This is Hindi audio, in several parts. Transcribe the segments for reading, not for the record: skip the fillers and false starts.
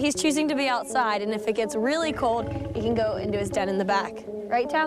He's choosing to be outside, and if it gets really cold, he can go into his den in the back. Right, Tao?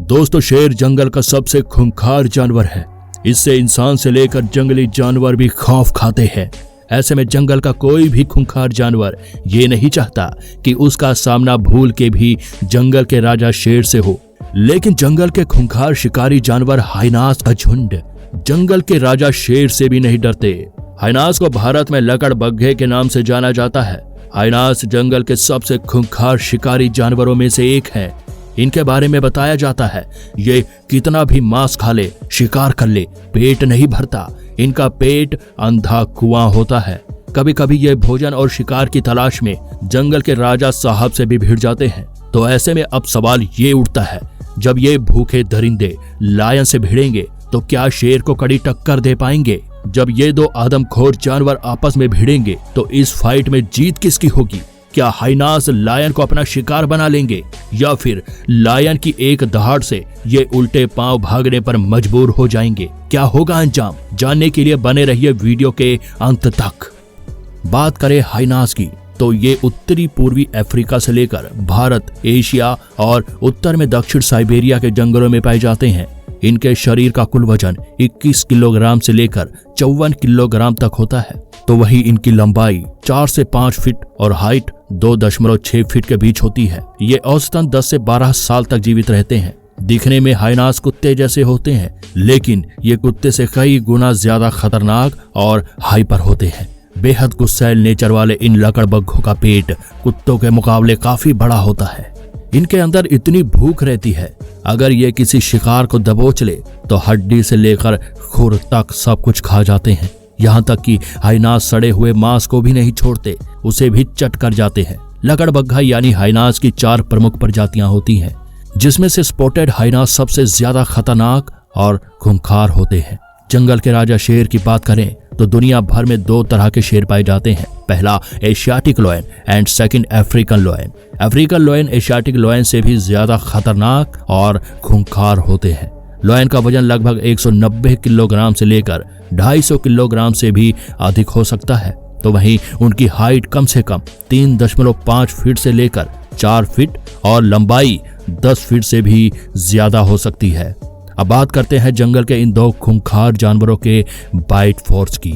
दोस्तों, शेर जंगल का सबसे खूंखार जानवर है। इससे इंसान से लेकर जंगली जानवर भी खौफ खाते हैं। ऐसे में जंगल का कोई भी खूंखार जानवर ये नहीं चाहता कि उसका सामना भूल के भी जंगल के राजा शेर से हो। लेकिन जंगल के खूंखार शिकारी जानवर हाइनास का झुंड जंगल के राजा शेर से भी नहीं डरते। हाइनास को भारत में लकड़बग्घे के नाम से जाना जाता है। हाइनास जंगल के सबसे खूंखार शिकारी जानवरों में से एक है। इनके बारे में बताया जाता है, ये कितना भी मांस खा ले, शिकार कर ले, पेट नहीं भरता। इनका पेट अंधा कुआं होता है। कभी कभी ये भोजन और शिकार की तलाश में जंगल के राजा साहब से भी भिड़ जाते हैं। तो ऐसे में अब सवाल ये उठता है, जब ये भूखे दरिंदे लायन से भिड़ेंगे तो क्या शेर को कड़ी टक्कर दे पाएंगे? जब ये दो आदमखोर जानवर आपस में भिड़ेंगे तो इस फाइट में जीत किसकी होगी? क्या हाइनास लायन को अपना शिकार बना लेंगे या फिर लायन की एक दहाड़ से ये उल्टे पांव भागने पर मजबूर हो जाएंगे? क्या होगा अंजाम? जानने के लिए बने रहिए वीडियो के अंत तक। बात करें हाइनास की तो ये उत्तरी पूर्वी अफ्रीका से लेकर भारत, एशिया और उत्तर में दक्षिण साइबेरिया के जंगलों में पाए जाते हैं। इनके शरीर का कुल वजन 21 किलोग्राम से लेकर 54 किलोग्राम तक होता है। तो वहीं इनकी लंबाई 4 से 5 फीट और हाइट 2.6 फीट के बीच होती है। ये औसतन 10 से 12 साल तक जीवित रहते हैं। दिखने में हाइनास कुत्ते जैसे होते हैं, लेकिन ये कुत्ते से कई गुना ज्यादा खतरनाक और हाइपर होते हैं। बेहद गुस्सैल नेचर वाले इन लकड़बग्घों का पेट कुत्तों के मुकाबले काफी बड़ा होता है। इनके अंदर इतनी भूख रहती है, अगर ये किसी शिकार को दबोच ले तो हड्डी से लेकर खुर तक सब कुछ खा जाते हैं। यहाँ तक कि हाइनास सड़े हुए मांस को भी नहीं छोड़ते, उसे भी चट कर जाते हैं। लकड़बग्घा यानी हाइनास की 4 प्रमुख प्रजातियां होती हैं, जिसमें से स्पॉटेड हाइनास सबसे ज्यादा खतरनाक और खूंखार होते हैं। जंगल के राजा शेर की बात करें तो दुनिया भर में 2 तरह के शेर पाए जाते हैं। पहला Asiatic lion and second African lion. African lion Asiatic lion से भी ज्यादा खतरनाक और खूंखार होते हैं। लायन का वजन लगभग 190 किलोग्राम से लेकर 250 किलोग्राम से भी अधिक हो सकता है। तो वहीं उनकी हाइट कम से कम 3.5 फीट से लेकर 4 फीट और लंबाई 10 फीट से भी ज्यादा हो सकती है। अब बात करते हैं जंगल के इन 2 खूंखार जानवरों के बाइट फोर्स की,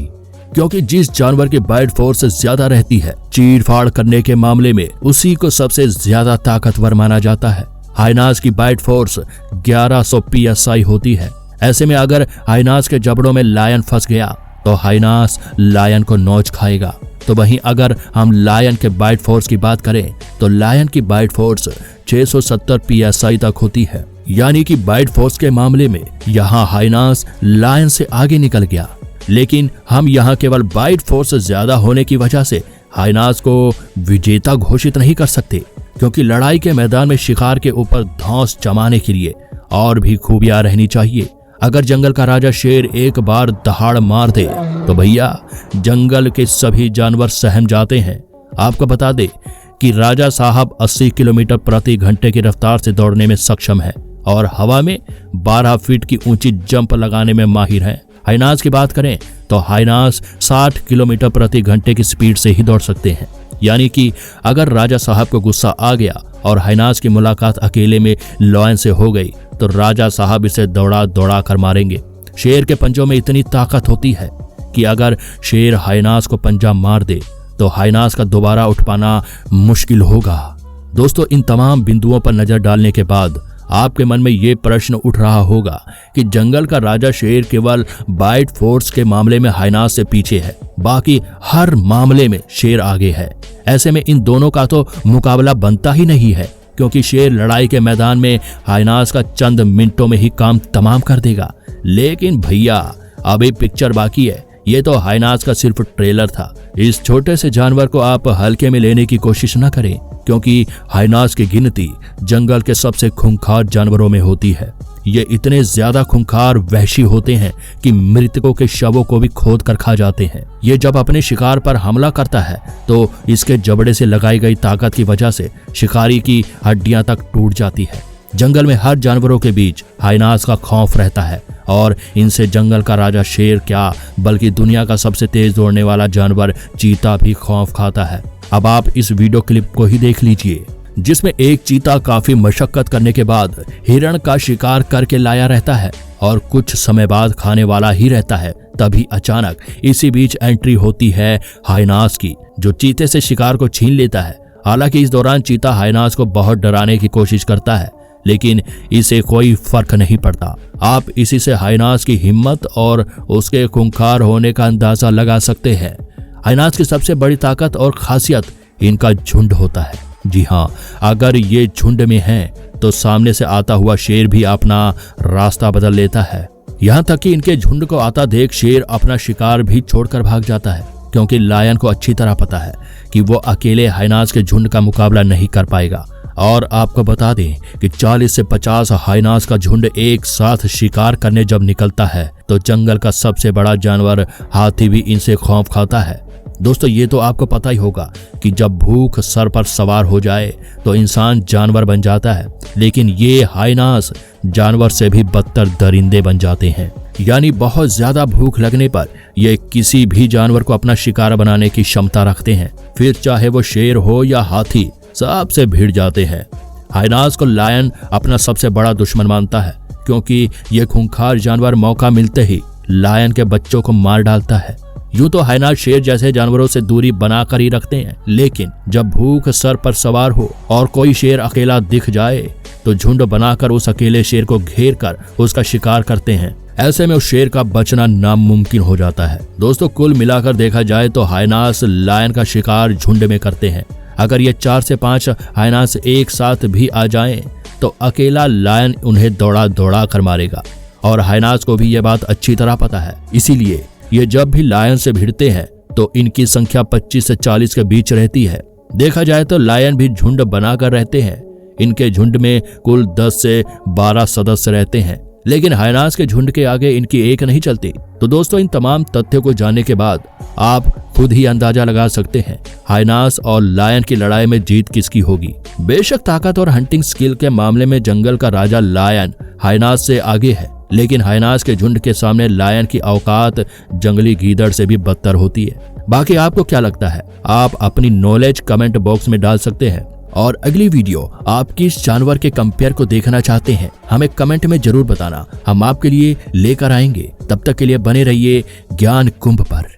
क्योंकि जिस जानवर की बाइट फोर्स ज्यादा रहती है चीर-फाड़ करने के मामले में उसी को सबसे ज्यादा ताकतवर माना जाता है। हाइनास की बाइट फोर्स 1100 PSI होती है। ऐसे में अगर हाइनास के जबड़ों में लायन फंस गया तो हाइनास लायन को नोच खाएगा। तो वहीं अगर हम लायन के बाइट फोर्स की बात करें तो लायन की बाइट फोर्स 670 PSI तक होती है। यानी कि बाइट फोर्स के मामले में यहाँ हाइनास लायन से आगे निकल गया। लेकिन हम यहाँ केवल बाइट फोर्स ज्यादा होने की वजह से हाइनास को विजेता घोषित नहीं कर सकते, क्योंकि लड़ाई के मैदान में शिकार के ऊपर धौंस जमाने के लिए और भी खूबियां रहनी चाहिए। अगर जंगल का राजा शेर एक बार दहाड़ मार दे तो भैया जंगल के सभी जानवर सहम जाते हैं। आपको बता दे कि राजा साहब 80 किलोमीटर प्रति घंटे की रफ्तार से दौड़ने में सक्षम है और हवा में 12 फीट की ऊंची जंप लगाने में माहिर है। हाइनास की बात करें तो हाइनास 60 किलोमीटर प्रति घंटे की स्पीड से ही दौड़ सकते हैं। यानी कि अगर राजा साहब को गुस्सा आ गया और हाइनास की मुलाकात अकेले में लायन से हो गई तो राजा साहब इसे दौड़ा दौड़ा कर मारेंगे। शेर के पंजों में इतनी ताकत होती है कि अगर शेर हाइनास को पंजा मार दे तो हाइनास का दोबारा उठ पाना मुश्किल होगा। दोस्तों, इन तमाम बिंदुओं पर नजर डालने के बाद आपके मन में ये प्रश्न उठ रहा होगा कि जंगल का राजा शेर केवल बाइट फोर्स के मामले में हाइनास से पीछे है, बाकी हर मामले में शेर आगे है। ऐसे में इन दोनों का तो मुकाबला बनता ही नहीं है, क्योंकि शेर लड़ाई के मैदान में हाइनास का चंद मिनटों में ही काम तमाम कर देगा। लेकिन भैया अभी पिक्चर बाकी है। ये तो हाइनास का सिर्फ ट्रेलर था। इस छोटे से जानवर को आप हल्के में लेने की कोशिश न करें, क्योंकि हाइनास की गिनती जंगल के सबसे खूंखार जानवरों में होती है। ये इतने ज्यादा खूंखार वहशी होते हैं कि मृतकों के शवों को भी खोद कर खा जाते हैं। ये जब अपने शिकार पर हमला करता है तो इसके जबड़े से लगाई गई ताकत की वजह से शिकारी की हड्डियां तक टूट जाती है, जंगल में हर जानवरों के बीच हाइनास का खौफ रहता है और इनसे जंगल का राजा शेर क्या बल्कि दुनिया का सबसे तेज दौड़ने वाला जानवर चीता भी खौफ खाता है। अब आप इस वीडियो क्लिप को ही देख लीजिए, जिसमें एक चीता काफी मशक्कत करने के बाद हिरण का शिकार करके लाया रहता है और कुछ समय बाद खाने वाला ही रहता है। तभी अचानक इसी बीच एंट्री होती है हाइनास की, जो चीते से शिकार को छीन लेता है। हालांकि इस दौरान चीता हाइनास को बहुत डराने की कोशिश करता है, लेकिन इसे कोई फर्क नहीं पड़ता। आप इसी से हाइनास की हिम्मत और उसके खूंखार होने का अंदाजा लगा सकते हैं। हाइनास की सबसे बड़ी ताकत और खासियत इनका झुंड होता है। जी हाँ, अगर ये झुंड में हैं तो सामने से आता हुआ शेर भी अपना रास्ता बदल लेता है। यहाँ तक कि इनके झुंड को आता देख शेर अपना शिकार भी छोड़कर भाग जाता है, क्योंकि लायन को अच्छी तरह पता है कि वो अकेले हाइनास के झुंड का मुकाबला नहीं कर पाएगा। और आपको बता दें कि 40 से 50 हाइनास का झुंड एक साथ शिकार करने जब निकलता है तो जंगल का सबसे बड़ा जानवर हाथी भी इनसे खौफ खाता है। दोस्तों, ये तो आपको पता ही होगा कि जब भूख सर पर सवार हो जाए तो इंसान जानवर बन जाता है, लेकिन ये हाइनास जानवर से भी बदतर दरिंदे बन जाते हैं। यानी बहुत ज्यादा भूख लगने पर ये किसी भी जानवर को अपना शिकार बनाने की क्षमता रखते हैं, फिर चाहे वो शेर हो या हाथी, सबसे भिड़ जाते हैं। हाइनास को लायन अपना सबसे बड़ा दुश्मन मानता है, क्योंकि ये खूंखार जानवर मौका मिलते ही लायन के बच्चों को मार डालता है। यूं तो हाइनास शेर जैसे जानवरों से दूरी बनाकर ही रखते हैं, लेकिन जब भूख सर पर सवार हो और कोई शेर अकेला दिख जाए तो झुंड बनाकर उस अकेले शेर को घेर कर उसका शिकार करते हैं। ऐसे में उस शेर का बचना नामुमकिन हो जाता है। दोस्तों, कुल मिलाकर देखा जाए तो हाइनास लायन का शिकार झुंड में करते हैं। अगर ये 4 से 5 हाइनास एक साथ भी आ जाएं, तो अकेला लायन उन्हें दौड़ा दौड़ा कर मारेगा और हाइनास को भी यह बात अच्छी तरह पता है। इसीलिए ये जब भी लायन से भिड़ते हैं तो इनकी संख्या 25 से 40 के बीच रहती है। देखा जाए तो लायन भी झुंड बनाकर रहते हैं। इनके झुंड में कुल 10 से 12 सदस्य रहते हैं, लेकिन हाइनास के झुंड के आगे इनकी एक नहीं चलती। तो दोस्तों, इन तमाम तथ्यों को जानने के बाद आप खुद ही अंदाजा लगा सकते हैं हाइनास और लायन की लड़ाई में जीत किसकी होगी। बेशक ताकत और हंटिंग स्किल के मामले में जंगल का राजा लायन हाइनास से आगे है, लेकिन हाइनास के झुंड के सामने लायन की औकात जंगली गीदड़ से भी बदतर होती है। बाकी आपको क्या लगता है? आप अपनी नॉलेज कमेंट बॉक्स में डाल सकते हैं। और अगली वीडियो आप किस जानवर के कंपेयर को देखना चाहते हैं, हमें कमेंट में जरूर बताना, हम आपके लिए लेकर आएंगे। तब तक के लिए बने रहिए ज्ञान कुंभ पर।